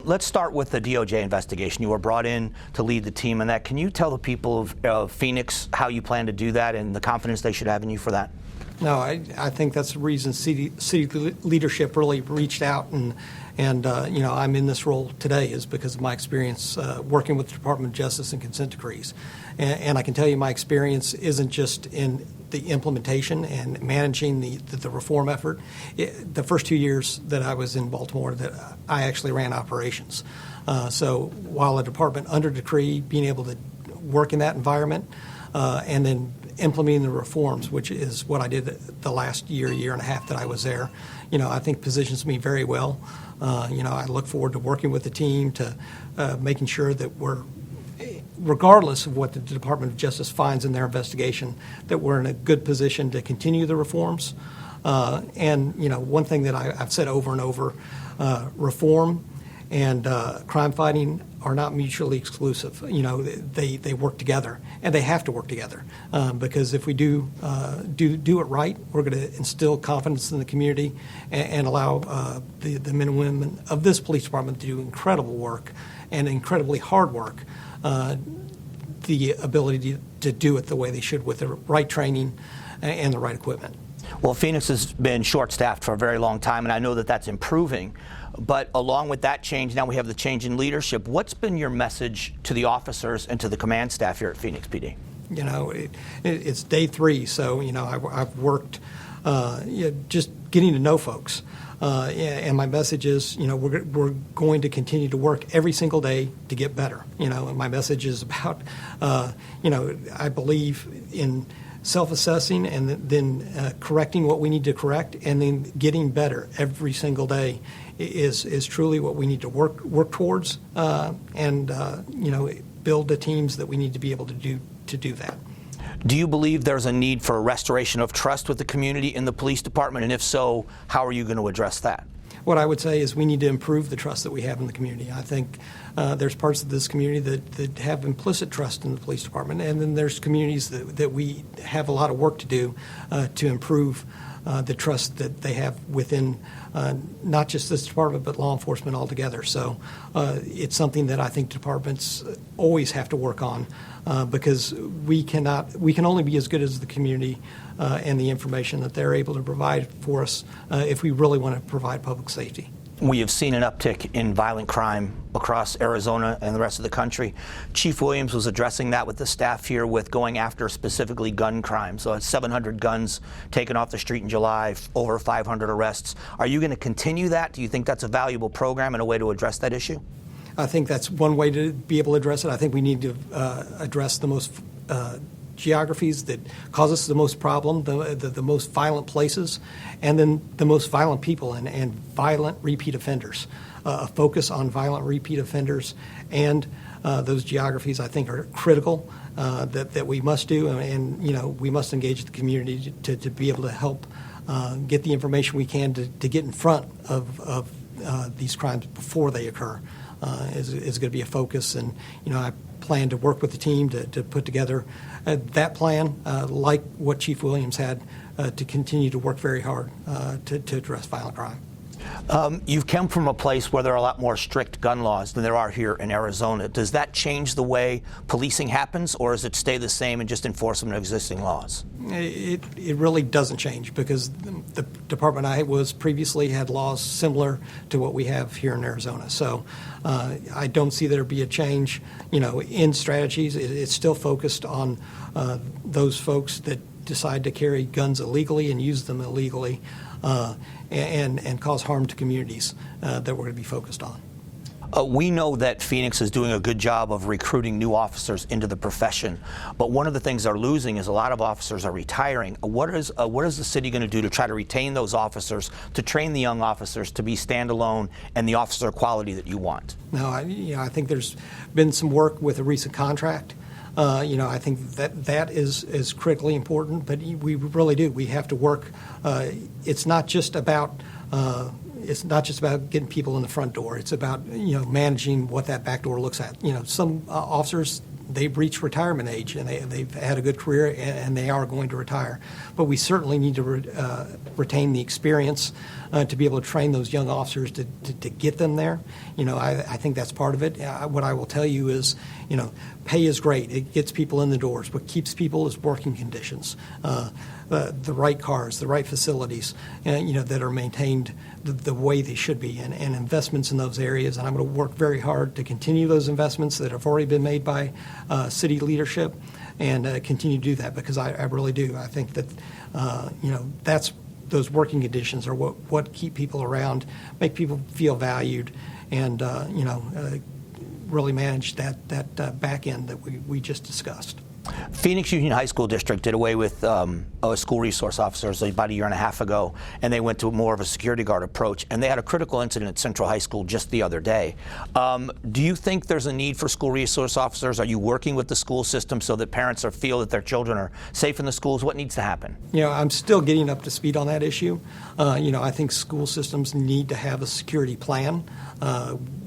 let's start with the DOJ investigation. You were brought in to lead the team on that. Can you tell the people of Phoenix how you plan to do that and the confidence they should have in you for that? No, I think that's the reason city leadership really reached out, and I'm in this role today is because of my experience working with the Department of Justice and consent decrees. And I can tell you my experience isn't just in the implementation and managing the reform effort. The first 2 years that I was in Baltimore, that I actually ran operations. So while a department under decree, being able to work in that environment, and then implementing the reforms, which is what I did the last year and a half that I was there, I think positions me very well. I look forward to working with the team to making sure that we're, regardless of what the Department of Justice finds in their investigation, that we're in a good position to continue the reforms. And one thing that I've said over and over, reform and crime fighting are not mutually exclusive. They work together, and they have to work together because if we do it right, we're going to instill confidence in the community and allow the men and women of this police department to do incredible work and incredibly hard work, the ability to do it the way they should with the right training and the right equipment. Well, Phoenix has been short-staffed for a very long time, and I know that that's improving. But along with that change, now we have the change in leadership. What's been your message to the officers and to the command staff here at Phoenix PD? It's day 3, so I've worked just getting to know folks, and my message is we're going to continue to work every single day to get better. And my message is about I believe in self-assessing and then correcting what we need to correct, and then getting better every single day is truly what we need to work towards, and build the teams that we need to be able to do that. Do you believe there's a need for a restoration of trust with the community in the police department, and if so, how are you going to address that? What I would say is we need to improve the trust that we have in the community. I think there's parts of this community that have implicit trust in the police department, and then there's communities that we have a lot of work to do to improve the trust that they have within not just this department but law enforcement altogether. So it's something that I think departments always have to work on because we can only be as good as the community and the information that they're able to provide for us if we really want to provide public safety. We have seen an uptick in violent crime across Arizona and the rest of the country. Chief Williams was addressing that with the staff here with going after specifically gun crime. So 700 guns taken off the street in July, over 500 arrests. Are you going to continue that? Do you think that's a valuable program and a way to address that issue? I think that's one way to be able to address it. I think we need to address the most geographies that cause us the most problem, the most violent places, and then the most violent people and violent repeat offenders. A focus on violent repeat offenders and those geographies, I think, are critical that we must do, and we must engage the community to be able to help get the information we can to get in front of these crimes before they occur. Is going to be a focus, and I plan to work with the team to put together that plan, like what Chief Williams had, to continue to work very hard to address violent crime. You've come from a place where there are a lot more strict gun laws than there are here in Arizona. Does that change the way policing happens, or does it stay the same and just enforcement of existing laws? It really doesn't change because the department I was previously had laws similar to what we have here in Arizona. So I don't see there be a change, in strategies. It's still focused on those folks that decide to carry guns illegally and use them illegally and cause harm to communities that we're going to be focused on. We know that Phoenix is doing a good job of recruiting new officers into the profession, but one of the things they're losing is a lot of officers are retiring. What is the city going to do to try to retain those officers, to train the young officers to be standalone and the officer quality that you want? No, I think there's been some work with a recent contract. I think that is critically important, but we really do. We have to work. It's not just about getting people in the front door. It's about managing what that back door looks at. Some officers they've reached retirement age and they've had a good career and they are going to retire. But we certainly need to retain the experience to be able to train those young officers to get them there. I think that's part of it. What I will tell you is, pay is great. It gets people in the doors. What keeps people is working conditions, the right cars, the right facilities, that are maintained the way they should be, and investments in those areas. And I'm going to work very hard to continue those investments that have already been made by city leadership and continue to do that, because I really do. I think that, those working conditions are what keep people around, make people feel valued, and, really manage that back end that we just discussed. Phoenix Union High School District did away with school resource officers about a year and a half ago, and they went to more of a security guard approach, and they had a critical incident at Central High School just the other day. Do you think there's a need for school resource officers? Are you working with the school system so that parents feel that their children are safe in the schools? What needs to happen? I'm still getting up to speed on that issue. I think school systems need to have a security plan.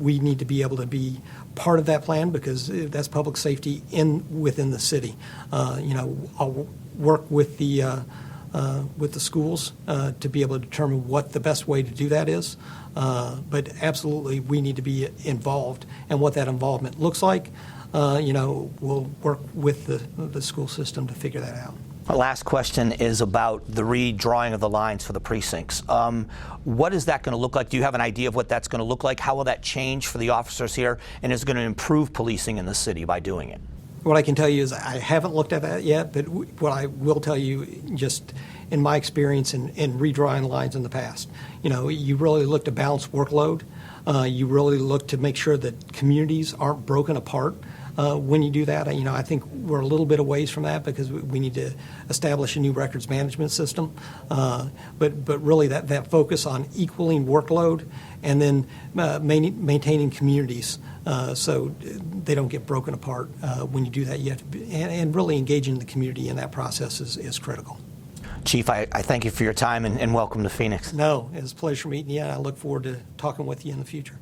We need to be able to be part of that plan, because that's public safety within the city. I'll work with the schools to be able to determine what the best way to do that is. But absolutely, we need to be involved, and what that involvement looks like, we'll work with the school system to figure that out. Our last question is about the redrawing of the lines for the precincts. What is that going to look like? Do you have an idea of what that's going to look like? How will that change for the officers here? And is it going to improve policing in the city by doing it? What I can tell you is I haven't looked at that yet, but what I will tell you, just in my experience in redrawing lines in the past, you really look to balance workload. You really look to make sure that communities aren't broken apart. When you do that, I think we're a little bit a ways from that, because we need to establish a new records management system. But really that focus on equaling workload and then maintaining communities so they don't get broken apart. When you do that, you have to and really engaging the community in that process is critical. Chief, I thank you for your time and welcome to Phoenix. No, it was a pleasure meeting you, and I look forward to talking with you in the future.